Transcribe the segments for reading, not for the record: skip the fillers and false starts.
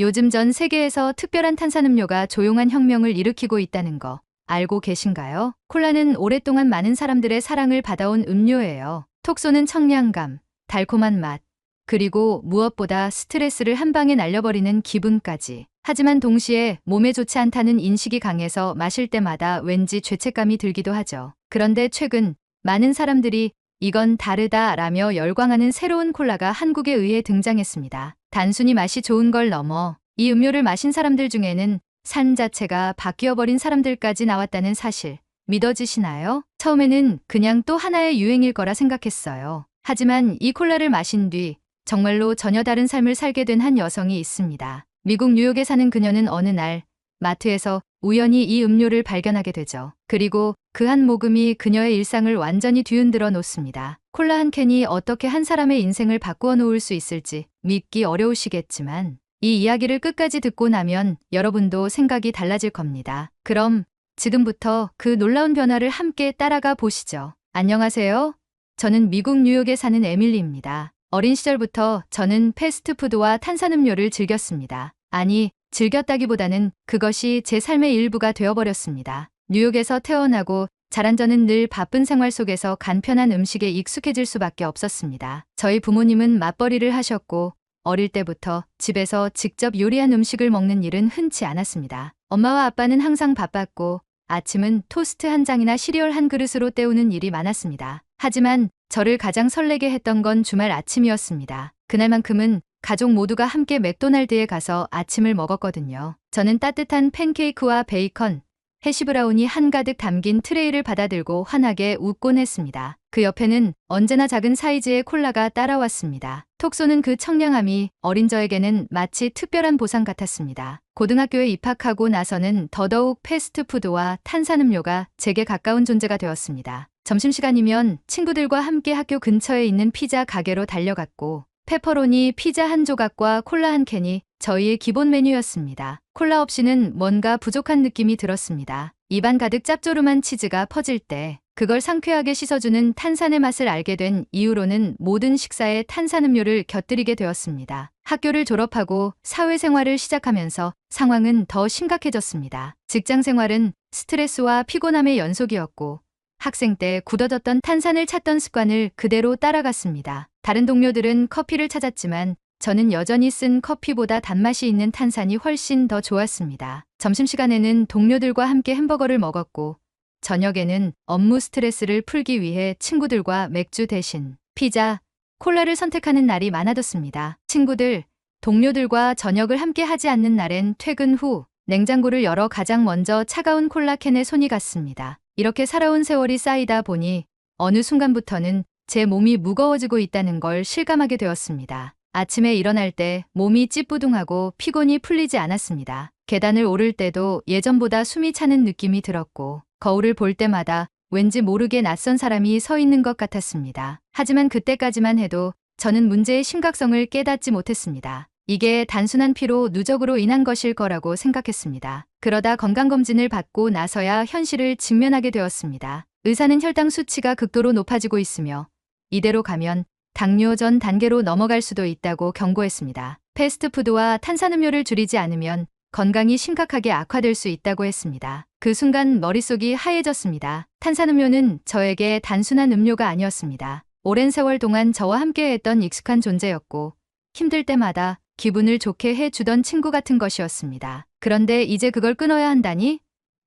요즘 전 세계에서 특별한 탄산음료가 조용한 혁명을 일으키고 있다는 거 알고 계신가요? 콜라는 오랫동안 많은 사람들의 사랑을 받아온 음료예요. 톡 쏘는 청량감, 달콤한 맛, 그리고 무엇보다 스트레스를 한 방에 날려버리는 기분까지. 하지만 동시에 몸에 좋지 않다는 인식이 강해서 마실 때마다 왠지 죄책감이 들기도 하죠. 그런데 최근 많은 사람들이 이건 다르다라며 열광하는 새로운 콜라가 한국에 의해 등장했습니다. 단순히 맛이 좋은 걸 넘어 이 음료를 마신 사람들 중에는 삶 자체가 바뀌어버린 사람들까지 나왔다는 사실 믿어지시나요? 처음에는 그냥 또 하나의 유행일 거라 생각했어요. 하지만 이 콜라를 마신 뒤 정말로 전혀 다른 삶을 살게 된 한 여성이 있습니다. 미국 뉴욕에 사는 그녀는 어느 날 마트에서 우연히 이 음료를 발견하게 되죠. 그리고 그 한 모금이 그녀의 일상을 완전히 뒤흔들어 놓습니다. 콜라 한 캔이 어떻게 한 사람의 인생을 바꾸어 놓을 수 있을지 믿기 어려우시겠지만 이 이야기를 끝까지 듣고 나면 여러분도 생각이 달라질 겁니다. 그럼 지금부터 그 놀라운 변화를 함께 따라가 보시죠. 안녕하세요. 저는 미국 뉴욕에 사는 에밀리입니다. 어린 시절부터 저는 패스트푸드와 탄산음료를 즐겼습니다. 아니, 즐겼다기보다는 그것이 제 삶의 일부가 되어버렸습니다. 뉴욕에서 태어나고 자란 저는 늘 바쁜 생활 속에서 간편한 음식에 익숙해질 수밖에 없었습니다. 저희 부모님은 맞벌이를 하셨고 어릴 때부터 집에서 직접 요리한 음식을 먹는 일은 흔치 않았습니다. 엄마와 아빠는 항상 바빴고 아침은 토스트 한 장이나 시리얼 한 그릇으로 때우는 일이 많았습니다. 하지만 저를 가장 설레게 했던 건 주말 아침이었습니다. 그날만큼은 가족 모두가 함께 맥도날드에 가서 아침을 먹었거든요. 저는 따뜻한 팬케이크와 베이컨, 해시브라운이 한가득 담긴 트레이를 받아들고 환하게 웃곤 했습니다. 그 옆에는 언제나 작은 사이즈의 콜라가 따라왔습니다. 톡 쏘는 그 청량함이 어린 저에게는 마치 특별한 보상 같았습니다. 고등학교에 입학하고 나서는 더더욱 패스트푸드와 탄산음료가 제게 가까운 존재가 되었습니다. 점심시간이면 친구들과 함께 학교 근처에 있는 피자 가게로 달려갔고 페퍼로니 피자 한 조각과 콜라 한 캔이 저희의 기본 메뉴였습니다. 콜라 없이는 뭔가 부족한 느낌이 들었습니다. 입안 가득 짭조름한 치즈가 퍼질 때 그걸 상쾌하게 씻어주는 탄산의 맛을 알게 된 이후로는 모든 식사에 탄산음료를 곁들이게 되었습니다. 학교를 졸업하고 사회생활을 시작하면서 상황은 더 심각해졌습니다. 직장생활은 스트레스와 피곤함의 연속이었고 학생 때 굳어졌던 탄산을 찾던 습관을 그대로 따라갔습니다. 다른 동료들은 커피를 찾았지만 저는 여전히 쓴 커피보다 단맛이 있는 탄산이 훨씬 더 좋았습니다. 점심시간에는 동료들과 함께 햄버거를 먹었고 저녁에는 업무 스트레스를 풀기 위해 친구들과 맥주 대신 피자, 콜라를 선택하는 날이 많아졌습니다. 친구들, 동료들과 저녁을 함께 하지 않는 날엔 퇴근 후 냉장고를 열어 가장 먼저 차가운 콜라 캔에 손이 갔습니다. 이렇게 살아온 세월이 쌓이다 보니 어느 순간부터는 제 몸이 무거워지고 있다는 걸 실감하게 되었습니다. 아침에 일어날 때 몸이 찌뿌둥하고 피곤이 풀리지 않았습니다. 계단을 오를 때도 예전보다 숨이 차는 느낌이 들었고 거울을 볼 때마다 왠지 모르게 낯선 사람이 서 있는 것 같았습니다. 하지만 그때까지만 해도 저는 문제의 심각성을 깨닫지 못했습니다. 이게 단순한 피로 누적으로 인한 것일 거라고 생각했습니다. 그러다 건강검진을 받고 나서야 현실을 직면하게 되었습니다. 의사는 혈당 수치가 극도로 높아지고 있으며 이대로 가면 당뇨 전 단계로 넘어갈 수도 있다고 경고했습니다. 패스트푸드와 탄산음료를 줄이지 않으면 건강이 심각하게 악화될 수 있다고 했습니다. 그 순간 머릿속이 하얘졌습니다. 탄산음료는 저에게 단순한 음료가 아니었습니다. 오랜 세월 동안 저와 함께했던 익숙한 존재였고 힘들 때마다 기분을 좋게 해주던 친구 같은 것이었습니다. 그런데 이제 그걸 끊어야 한다니?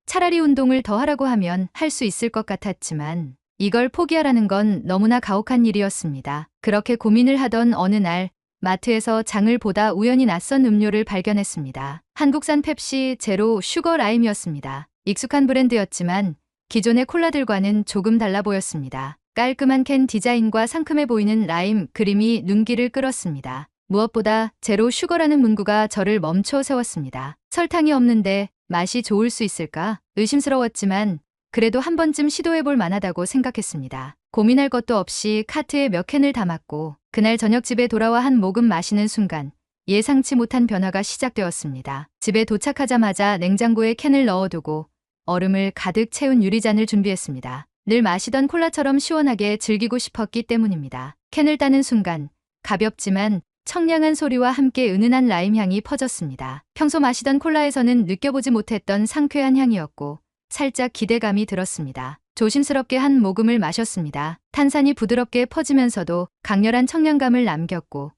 차라리 운동을 더 하라고 하면 할 수 있을 것 같았지만 이걸 포기하라는 건 너무나 가혹한 일이었습니다. 그렇게 고민을 하던 어느 날 마트에서 장을 보다 우연히 낯선 음료를 발견했습니다. 한국산 펩시 제로 슈거 라임이었습니다. 익숙한 브랜드였지만 기존의 콜라들과는 조금 달라 보였습니다. 깔끔한 캔 디자인과 상큼해 보이는 라임 그림이 눈길을 끌었습니다. 무엇보다 제로 슈거라는 문구가 저를 멈춰 세웠습니다. 설탕이 없는데 맛이 좋을 수 있을까? 의심스러웠지만 그래도 한 번쯤 시도해볼 만하다고 생각했습니다. 고민할 것도 없이 카트에 몇 캔을 담았고 그날 저녁 집에 돌아와 한 모금 마시는 순간 예상치 못한 변화가 시작되었습니다. 집에 도착하자마자 냉장고에 캔을 넣어두고 얼음을 가득 채운 유리잔을 준비했습니다. 늘 마시던 콜라처럼 시원하게 즐기고 싶었기 때문입니다. 캔을 따는 순간 가볍지만 청량한 소리와 함께 은은한 라임 향이 퍼졌습니다. 평소 마시던 콜라에서는 느껴보지 못했던 상쾌한 향이었고 살짝 기대감이 들었습니다. 조심스럽게 한 모금을 마셨습니다. 탄산이 부드럽게 퍼지면서도 강렬한 청량감을 남겼고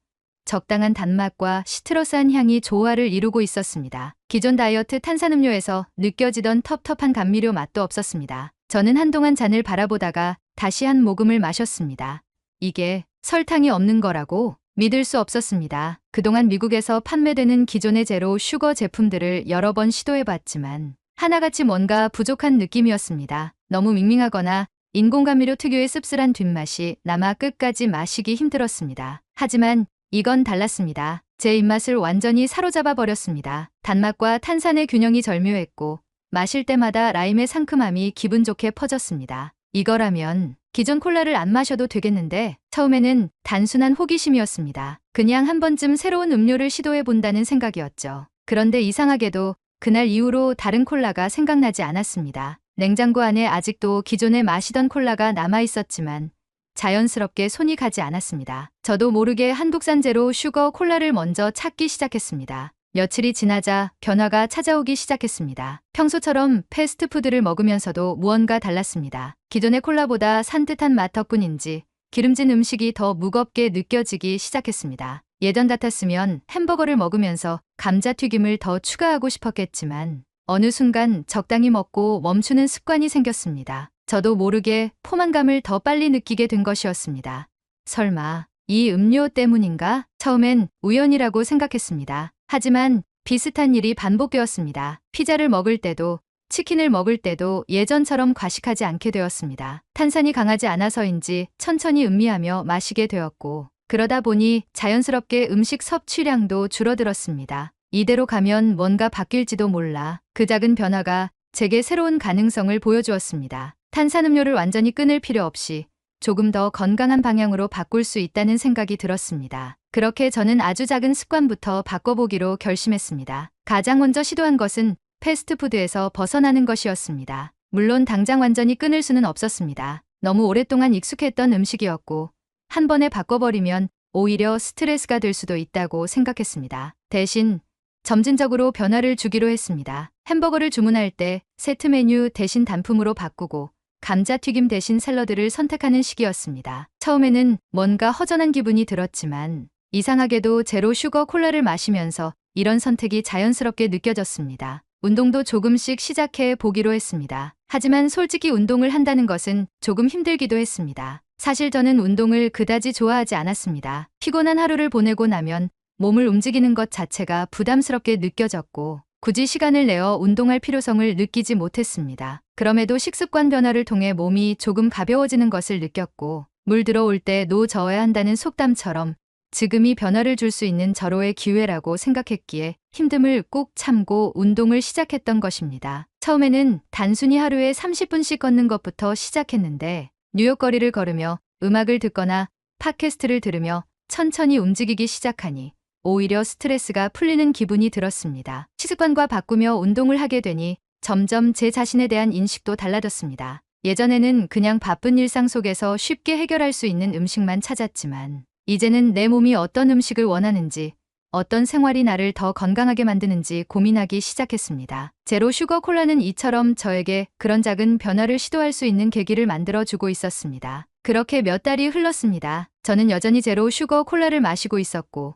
적당한 단맛과 시트러스한 향이 조화를 이루고 있었습니다. 기존 다이어트 탄산음료에서 느껴지던 텁텁한 감미료 맛도 없었습니다. 저는 한동안 잔을 바라보다가 다시 한 모금을 마셨습니다. 이게 설탕이 없는 거라고 믿을 수 없었습니다. 그동안 미국에서 판매되는 기존의 제로 슈거 제품들을 여러 번 시도해봤지만 하나같이 뭔가 부족한 느낌이었습니다. 너무 밍밍하거나 인공감미료 특유의 씁쓸한 뒷맛이 남아 끝까지 마시기 힘들었습니다. 하지만 이건 달랐습니다. 제 입맛을 완전히 사로잡아 버렸습니다. 단맛과 탄산의 균형이 절묘했고 마실 때마다 라임의 상큼함이 기분 좋게 퍼졌습니다. 이거라면 기존 콜라를 안 마셔도 되겠는데 처음에는 단순한 호기심이었습니다. 그냥 한 번쯤 새로운 음료를 시도해 본다는 생각이었죠. 그런데 이상하게도 그날 이후로 다른 콜라가 생각나지 않았습니다. 냉장고 안에 아직도 기존에 마시던 콜라가 남아 있었지만 자연스럽게 손이 가지 않았습니다. 저도 모르게 한국산 제로 슈거 콜라를 먼저 찾기 시작했습니다. 며칠이 지나자 변화가 찾아오기 시작했습니다. 평소처럼 패스트푸드를 먹으면서도 무언가 달랐습니다. 기존의 콜라보다 산뜻한 맛 덕분인지 기름진 음식이 더 무겁게 느껴지기 시작했습니다. 예전 같았으면 햄버거를 먹으면서 감자튀김을 더 추가하고 싶었겠지만 어느 순간 적당히 먹고 멈추는 습관이 생겼습니다. 저도 모르게 포만감을 더 빨리 느끼게 된 것이었습니다. 설마 이 음료 때문인가? 처음엔 우연이라고 생각했습니다. 하지만 비슷한 일이 반복되었습니다. 피자를 먹을 때도 치킨을 먹을 때도 예전처럼 과식하지 않게 되었습니다. 탄산이 강하지 않아서인지 천천히 음미하며 마시게 되었고 그러다 보니 자연스럽게 음식 섭취량도 줄어들었습니다. 이대로 가면 뭔가 바뀔지도 몰라. 그 작은 변화가 제게 새로운 가능성을 보여주었습니다. 탄산음료를 완전히 끊을 필요 없이 조금 더 건강한 방향으로 바꿀 수 있다는 생각이 들었습니다. 그렇게 저는 아주 작은 습관부터 바꿔보기로 결심했습니다. 가장 먼저 시도한 것은 패스트푸드에서 벗어나는 것이었습니다. 물론 당장 완전히 끊을 수는 없었습니다. 너무 오랫동안 익숙했던 음식이었고 한 번에 바꿔버리면 오히려 스트레스가 될 수도 있다고 생각했습니다. 대신 점진적으로 변화를 주기로 했습니다. 햄버거를 주문할 때 세트 메뉴 대신 단품으로 바꾸고 감자튀김 대신 샐러드를 선택하는 시기였습니다. 처음에는 뭔가 허전한 기분이 들었지만 이상하게도 제로 슈거 콜라를 마시면서 이런 선택이 자연스럽게 느껴졌습니다. 운동도 조금씩 시작해 보기로 했습니다. 하지만 솔직히 운동을 한다는 것은 조금 힘들기도 했습니다. 사실 저는 운동을 그다지 좋아하지 않았습니다. 피곤한 하루를 보내고 나면 몸을 움직이는 것 자체가 부담스럽게 느껴졌고 굳이 시간을 내어 운동할 필요성을 느끼지 못했습니다. 그럼에도 식습관 변화를 통해 몸이 조금 가벼워지는 것을 느꼈고 물 들어올 때 노 저어야 한다는 속담처럼 지금이 변화를 줄 수 있는 절호의 기회라고 생각했기에 힘듦을 꾹 참고 운동을 시작했던 것입니다. 처음에는 단순히 하루에 30분씩 걷는 것부터 시작했는데 뉴욕 거리를 걸으며 음악을 듣거나 팟캐스트를 들으며 천천히 움직이기 시작하니 오히려 스트레스가 풀리는 기분이 들었습니다. 식습관과 바꾸며 운동을 하게 되니 점점 제 자신에 대한 인식도 달라졌습니다. 예전에는 그냥 바쁜 일상 속에서 쉽게 해결할 수 있는 음식만 찾았지만 이제는 내 몸이 어떤 음식을 원하는지 어떤 생활이 나를 더 건강하게 만드는지 고민하기 시작했습니다. 제로 슈거 콜라는 이처럼 저에게 그런 작은 변화를 시도할 수 있는 계기를 만들어주고 있었습니다. 그렇게 몇 달이 흘렀습니다. 저는 여전히 제로 슈거 콜라를 마시고 있었고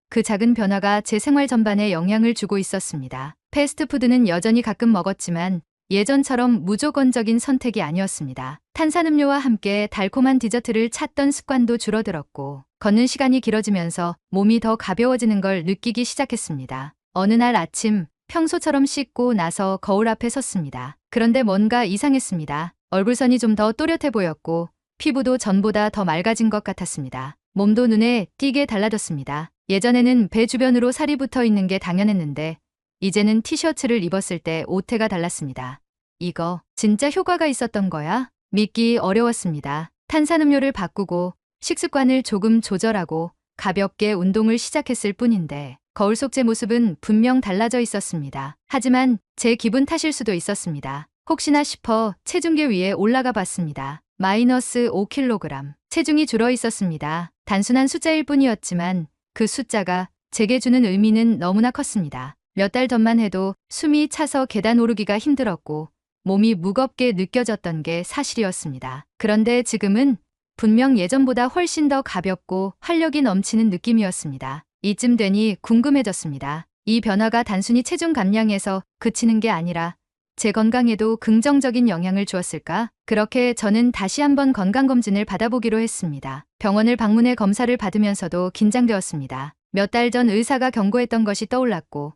그 작은 변화가 제 생활 전반에 영향을 주고 있었습니다. 패스트푸드는 여전히 가끔 먹었지만 예전처럼 무조건적인 선택이 아니었습니다. 탄산음료와 함께 달콤한 디저트를 찾던 습관도 줄어들었고 걷는 시간이 길어지면서 몸이 더 가벼워지는 걸 느끼기 시작했습니다. 어느 날 아침 평소처럼 씻고 나서 거울 앞에 섰습니다. 그런데 뭔가 이상했습니다. 얼굴선이 좀 더 또렷해 보였고 피부도 전보다 더 맑아진 것 같았습니다. 몸도 눈에 띄게 달라졌습니다. 예전에는 배 주변으로 살이 붙어 있는 게 당연했는데 이제는 티셔츠를 입었을 때 옷태가 달랐습니다. 이거 진짜 효과가 있었던 거야? 믿기 어려웠습니다. 탄산음료를 바꾸고 식습관을 조금 조절하고 가볍게 운동을 시작했을 뿐인데 거울 속 제 모습은 분명 달라져 있었습니다. 하지만 제 기분 탓일 수도 있었습니다. 혹시나 싶어 체중계 위에 올라가 봤습니다. 마이너스 5kg. 체중이 줄어 있었습니다. 단순한 숫자일 뿐이었지만 그 숫자가 제게 주는 의미는 너무나 컸습니다. 몇 달 전만 해도 숨이 차서 계단 오르기가 힘들었고 몸이 무겁게 느껴졌던 게 사실이었습니다. 그런데 지금은 분명 예전보다 훨씬 더 가볍고 활력이 넘치는 느낌이었습니다. 이쯤 되니 궁금해졌습니다. 이 변화가 단순히 체중 감량에서 그치는 게 아니라 제 건강에도 긍정적인 영향을 주었을까? 그렇게 저는 다시 한번 건강검진을 받아보기로 했습니다. 병원을 방문해 검사를 받으면서도 긴장되었습니다. 몇 달 전 의사가 경고했던 것이 떠올랐고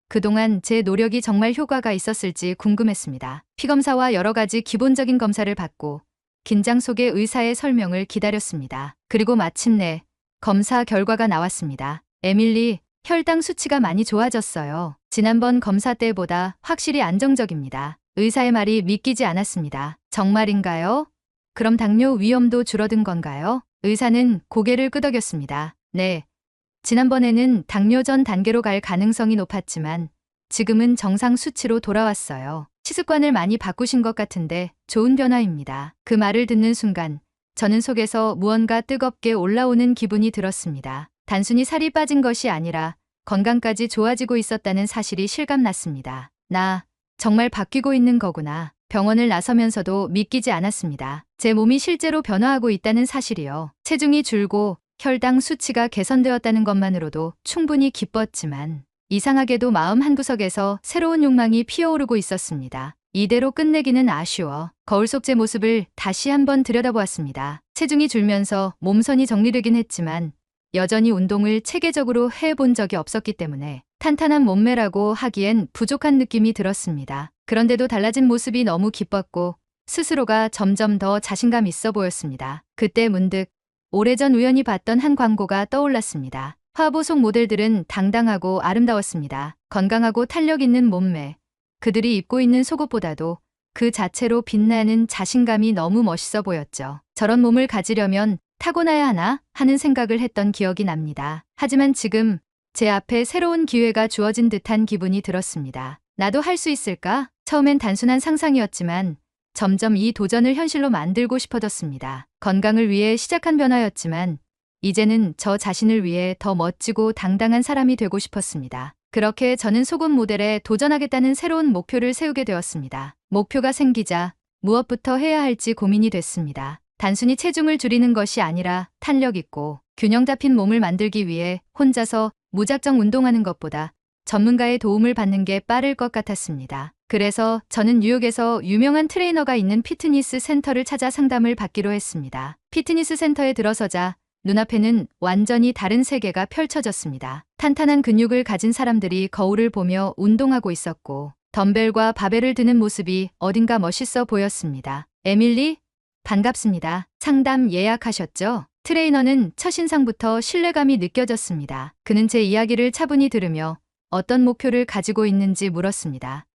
그동안 제 노력이 정말 효과가 있었을지 궁금했습니다. 피검사와 여러 가지 기본적인 검사를 받고 긴장 속에 의사의 설명을 기다렸습니다. 그리고 마침내 검사 결과가 나왔습니다. 에밀리, 혈당 수치가 많이 좋아졌어요. 지난번 검사 때보다 확실히 안정적입니다. 의사의 말이 믿기지 않았습니다. 정말인가요? 그럼 당뇨 위험도 줄어든 건가요? 의사는 고개를 끄덕였습니다. 네. 지난번에는 당뇨 전 단계로 갈 가능성이 높았지만 지금은 정상 수치로 돌아왔어요. 식습관을 많이 바꾸신 것 같은데 좋은 변화입니다. 그 말을 듣는 순간 저는 속에서 무언가 뜨겁게 올라오는 기분이 들었습니다. 단순히 살이 빠진 것이 아니라 건강까지 좋아지고 있었다는 사실이 실감났습니다. 나 정말 바뀌고 있는 거구나. 병원을 나서면서도 믿기지 않았습니다. 제 몸이 실제로 변화하고 있다는 사실이요. 체중이 줄고 혈당 수치가 개선되었다는 것만으로도 충분히 기뻤지만 이상하게도 마음 한구석에서 새로운 욕망이 피어오르고 있었습니다. 이대로 끝내기는 아쉬워 거울 속 제 모습을 다시 한번 들여다보았습니다. 체중이 줄면서 몸선이 정리되긴 했지만 여전히 운동을 체계적으로 해본 적이 없었기 때문에 탄탄한 몸매라고 하기엔 부족한 느낌이 들었습니다. 그런데도 달라진 모습이 너무 기뻤고 스스로가 점점 더 자신감 있어 보였습니다. 그때 문득 오래전 우연히 봤던 한 광고가 떠올랐습니다. 화보 속 모델들은 당당하고 아름다웠습니다. 건강하고 탄력 있는 몸매. 그들이 입고 있는 속옷보다도 그 자체로 빛나는 자신감이 너무 멋있어 보였죠. 저런 몸을 가지려면 타고나야 하나 하는 생각을 했던 기억이 납니다. 하지만 지금 제 앞에 새로운 기회가 주어진 듯한 기분이 들었습니다. 나도 할 수 있을까? 처음엔 단순한 상상이었지만 점점 이 도전을 현실로 만들고 싶어졌습니다. 건강을 위해 시작한 변화였지만 이제는 저 자신을 위해 더 멋지고 당당한 사람이 되고 싶었습니다. 그렇게 저는 속옷 모델에 도전하겠다는 새로운 목표를 세우게 되었습니다. 목표가 생기자 무엇부터 해야 할지 고민이 됐습니다. 단순히 체중을 줄이는 것이 아니라 탄력 있고 균형 잡힌 몸을 만들기 위해 혼자서 무작정 운동하는 것보다 전문가의 도움을 받는 게 빠를 것 같았습니다. 그래서 저는 뉴욕에서 유명한 트레이너가 있는 피트니스 센터를 찾아 상담을 받기로 했습니다. 피트니스 센터에 들어서자 눈앞에는 완전히 다른 세계가 펼쳐졌습니다. 탄탄한 근육을 가진 사람들이 거울을 보며 운동하고 있었고 덤벨과 바벨을 드는 모습이 어딘가 멋있어 보였습니다. 에밀리, 반갑습니다. 상담 예약하셨죠? 트레이너는 첫인상부터 신뢰감이 느껴졌습니다. 그는 제 이야기를 차분히 들으며 어떤 목표를 가지고 있는지 물었습니다.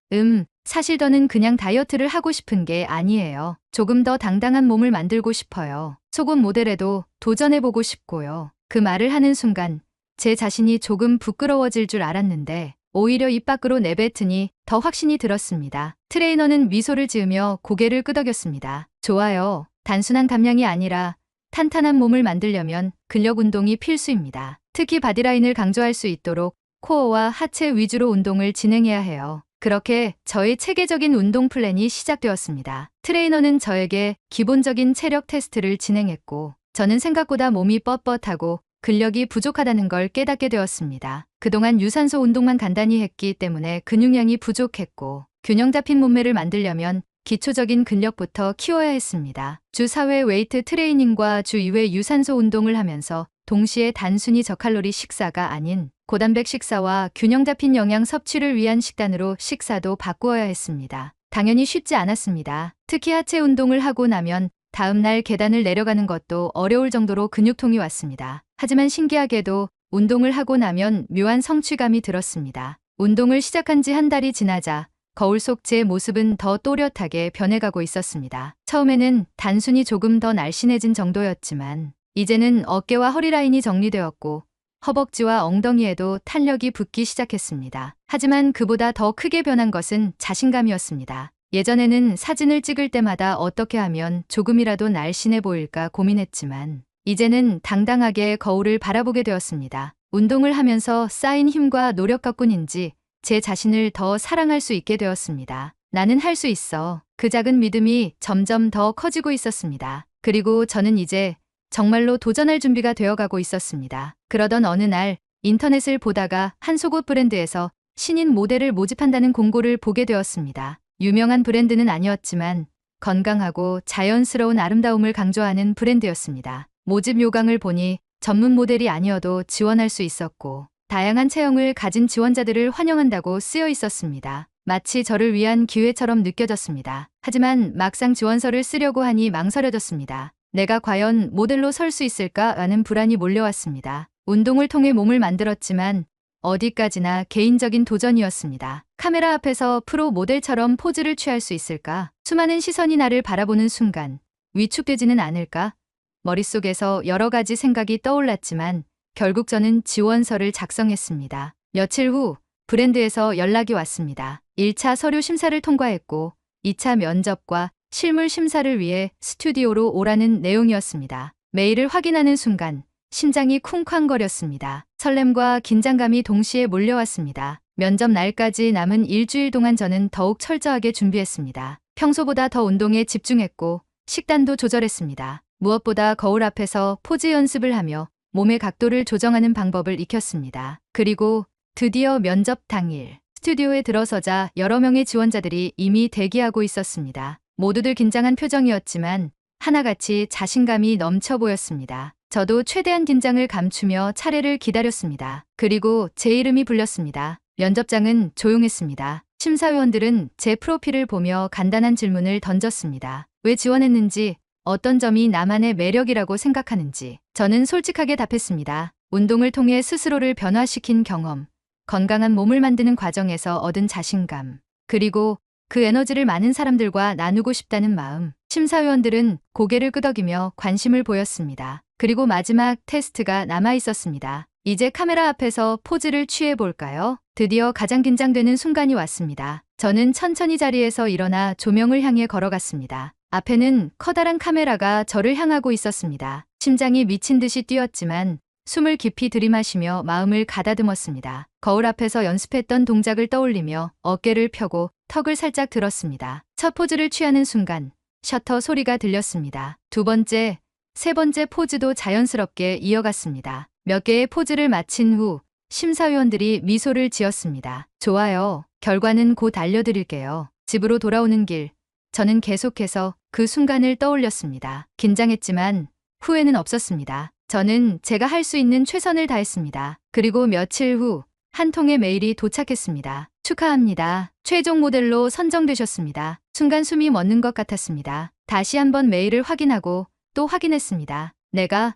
사실 저는 그냥 다이어트를 하고 싶은 게 아니에요. 조금 더 당당한 몸을 만들고 싶어요. 속옷 모델에도 도전해보고 싶고요. 그 말을 하는 순간 제 자신이 조금 부끄러워질 줄 알았는데 오히려 입 밖으로 내뱉으니 더 확신이 들었습니다. 트레이너는 미소를 지으며 고개를 끄덕였습니다. 좋아요. 단순한 감량이 아니라 탄탄한 몸을 만들려면 근력 운동이 필수입니다. 특히 바디라인을 강조할 수 있도록 코어와 하체 위주로 운동을 진행해야 해요. 그렇게 저의 체계적인 운동 플랜이 시작되었습니다. 트레이너는 저에게 기본적인 체력 테스트를 진행했고 저는 생각보다 몸이 뻣뻣하고 근력이 부족하다는 걸 깨닫게 되었습니다. 그동안 유산소 운동만 간단히 했기 때문에 근육량이 부족했고 균형 잡힌 몸매를 만들려면 기초적인 근력부터 키워야 했습니다. 주 4회 웨이트 트레이닝과 주 2회 유산소 운동을 하면서 동시에 단순히 저칼로리 식사가 아닌 고단백 식사와 균형 잡힌 영양 섭취를 위한 식단으로 식사도 바꾸어야 했습니다. 당연히 쉽지 않았습니다. 특히 하체 운동을 하고 나면 다음날 계단을 내려가는 것도 어려울 정도로 근육통이 왔습니다. 하지만 신기하게도 운동을 하고 나면 묘한 성취감이 들었습니다. 운동을 시작한 지 한 달이 지나자 거울 속 제 모습은 더 또렷하게 변해가고 있었습니다. 처음에는 단순히 조금 더 날씬해진 정도였지만 이제는 어깨와 허리 라인이 정리되었고 허벅지와 엉덩이에도 탄력이 붙기 시작했습니다. 하지만 그보다 더 크게 변한 것은 자신감이었습니다. 예전에는 사진을 찍을 때마다 어떻게 하면 조금이라도 날씬해 보일까 고민했지만 이제는 당당하게 거울을 바라보게 되었습니다. 운동을 하면서 쌓인 힘과 노력 덕분인지 제 자신을 더 사랑할 수 있게 되었습니다. 나는 할 수 있어. 그 작은 믿음이 점점 더 커지고 있었습니다. 그리고 저는 이제 정말로 도전할 준비가 되어가고 있었습니다. 그러던 어느 날 인터넷을 보다가 한 속옷 브랜드에서 신인 모델을 모집한다는 공고를 보게 되었습니다. 유명한 브랜드는 아니었지만 건강하고 자연스러운 아름다움을 강조하는 브랜드였습니다. 모집 요강을 보니 전문 모델이 아니어도 지원할 수 있었고 다양한 체형을 가진 지원자들을 환영한다고 쓰여 있었습니다. 마치 저를 위한 기회처럼 느껴졌습니다. 하지만 막상 지원서를 쓰려고 하니 망설여졌습니다. 내가 과연 모델로 설 수 있을까라는 불안이 몰려왔습니다. 운동을 통해 몸을 만들었지만 어디까지나 개인적인 도전이었습니다. 카메라 앞에서 프로 모델처럼 포즈를 취할 수 있을까? 수많은 시선이 나를 바라보는 순간 위축되지는 않을까? 머릿속에서 여러 가지 생각이 떠올랐지만 결국 저는 지원서를 작성했습니다. 며칠 후 브랜드에서 연락이 왔습니다. 1차 서류 심사를 통과했고 2차 면접과 실물 심사를 위해 스튜디오로 오라는 내용이었습니다. 메일을 확인하는 순간 심장이 쿵쾅거렸습니다. 설렘과 긴장감이 동시에 몰려왔습니다. 면접 날까지 남은 일주일 동안 저는 더욱 철저하게 준비했습니다. 평소보다 더 운동에 집중했고 식단도 조절했습니다. 무엇보다 거울 앞에서 포즈 연습을 하며 몸의 각도를 조정하는 방법을 익혔습니다. 그리고 드디어 면접 당일 스튜디오에 들어서자 여러 명의 지원자들이 이미 대기하고 있었습니다. 모두들 긴장한 표정이었지만 하나같이 자신감이 넘쳐 보였습니다. 저도 최대한 긴장을 감추며 차례를 기다렸습니다. 그리고 제 이름이 불렸습니다. 면접장은 조용했습니다. 심사위원들은 제 프로필을 보며 간단한 질문을 던졌습니다. 왜 지원했는지, 어떤 점이 나만의 매력이라고 생각하는지. 저는 솔직하게 답했습니다. 운동을 통해 스스로를 변화시킨 경험, 건강한 몸을 만드는 과정에서 얻은 자신감, 그리고 그 에너지를 많은 사람들과 나누고 싶다는 마음. 심사위원들은 고개를 끄덕이며 관심을 보였습니다. 그리고 마지막 테스트가 남아 있었습니다. 이제 카메라 앞에서 포즈를 취해 볼까요? 드디어 가장 긴장되는 순간이 왔습니다. 저는 천천히 자리에서 일어나 조명을 향해 걸어갔습니다. 앞에는 커다란 카메라가 저를 향하고 있었습니다. 심장이 미친 듯이 뛰었지만 숨을 깊이 들이마시며 마음을 가다듬었습니다. 거울 앞에서 연습했던 동작을 떠올리며 어깨를 펴고 턱을 살짝 들었습니다. 첫 포즈를 취하는 순간 셔터 소리가 들렸습니다. 두 번째, 세 번째 포즈도 자연스럽게 이어갔습니다. 몇 개의 포즈를 마친 후 심사위원들이 미소를 지었습니다. 좋아요. 결과는 곧 알려드릴게요. 집으로 돌아오는 길, 저는 계속해서 그 순간을 떠올렸습니다. 긴장했지만 후회는 없었습니다. 저는 제가 할 수 있는 최선을 다했습니다. 그리고 며칠 후 한 통의 메일이 도착했습니다. 축하합니다. 최종 모델로 선정되셨습니다. 순간 숨이 멎는 것 같았습니다. 다시 한번 메일을 확인하고 또 확인했습니다. 내가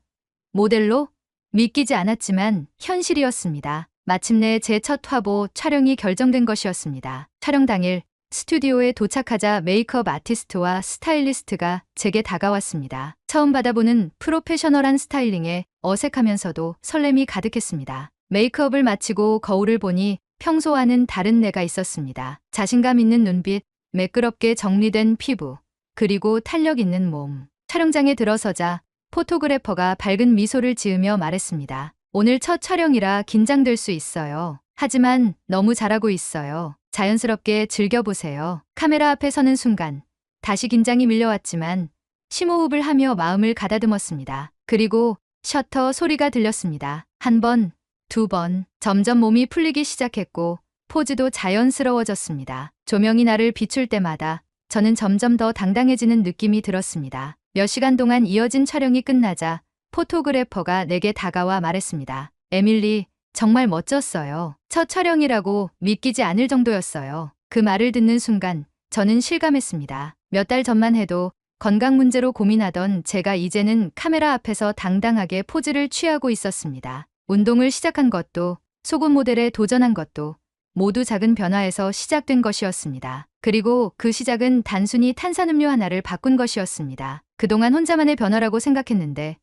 모델로? 믿기지 않았지만 현실이었습니다. 마침내 제 첫 화보 촬영이 결정된 것이었습니다. 촬영 당일 스튜디오에 도착하자 메이크업 아티스트와 스타일리스트가 제게 다가왔습니다. 처음 받아보는 프로페셔널한 스타일링에 어색하면서도 설렘이 가득했습니다. 메이크업을 마치고 거울을 보니 평소와는 다른 내가 있었습니다. 자신감 있는 눈빛, 매끄럽게 정리된 피부, 그리고 탄력 있는 몸. 촬영장에 들어서자 포토그래퍼가 밝은 미소를 지으며 말했습니다. 오늘 첫 촬영이라 긴장될 수 있어요. 하지만 너무 잘하고 있어요. 자연스럽게 즐겨보세요. 카메라 앞에 서는 순간 다시 긴장이 밀려왔지만 심호흡을 하며 마음을 가다듬었습니다. 그리고 셔터 소리가 들렸습니다. 한 번, 두 번, 점점 몸이 풀리기 시작했고 포즈도 자연스러워졌습니다. 조명이 나를 비출 때마다 저는 점점 더 당당해지는 느낌이 들었습니다. 몇 시간 동안 이어진 촬영이 끝나자 포토그래퍼가 내게 다가와 말했습니다. 에밀리, 정말 멋졌어요. 첫 촬영이라고 믿기지 않을 정도였어요. 그 말을 듣는 순간 저는 실감했습니다. 몇 달 전만 해도 건강 문제로 고민하던 제가 이제는 카메라 앞에서 당당하게 포즈를 취하고 있었습니다. 운동을 시작한 것도, 속옷 모델에 도전한 것도 모두 작은 변화에서 시작된 것이었습니다. 그리고 그 시작은 단순히 탄산음료 하나를 바꾼 것이었습니다. 그동안 혼자만의 변화라고 생각했는데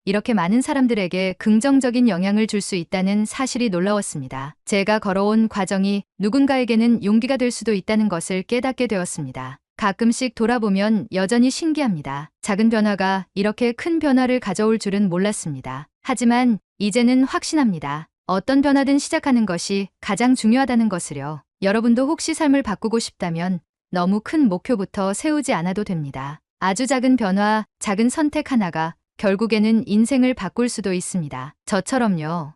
이렇게 많은 사람들에게 긍정적인 영향을 줄 수 있다는 사실이 놀라웠습니다. 제가 걸어온 과정이 누군가에게는 용기가 될 수도 있다는 것을 깨닫게 되었습니다. 가끔씩 돌아보면 여전히 신기합니다. 작은 변화가 이렇게 큰 변화를 가져올 줄은 몰랐습니다. 하지만 이제는 확신합니다. 어떤 변화든 시작하는 것이 가장 중요하다는 것을요. 여러분도 혹시 삶을 바꾸고 싶다면 너무 큰 목표부터 세우지 않아도 됩니다. 아주 작은 변화, 작은 선택 하나가 결국에는 인생을 바꿀 수도 있습니다. 저처럼요.